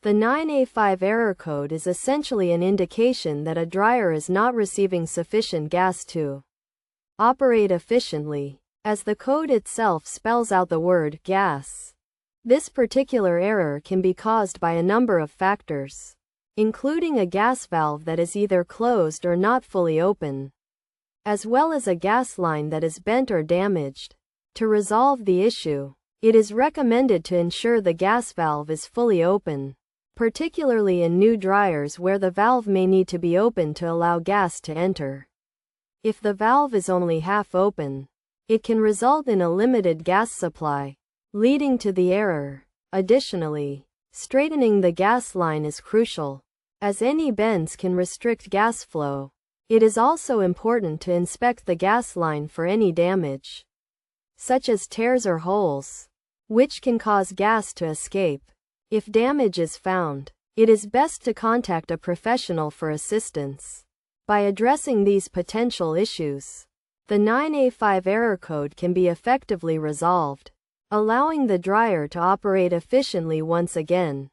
The 9A5 error code is essentially an indication that a dryer is not receiving sufficient gas to operate efficiently, as the code itself spells out the word gas. This particular error can be caused by a number of factors, including a gas valve that is either closed or not fully open, as well as a gas line that is bent or damaged. To resolve the issue, it is recommended to ensure the gas valve is fully open, particularly in new dryers where the valve may need to be open to allow gas to enter. If the valve is only half open, it can result in a limited gas supply, leading to the error. Additionally, straightening the gas line is crucial, as any bends can restrict gas flow. It is also important to inspect the gas line for any damage, such as tears or holes, which can cause gas to escape. If damage is found, it is best to contact a professional for assistance. By addressing these potential issues, the 9A5 error code can be effectively resolved, allowing the dryer to operate efficiently once again.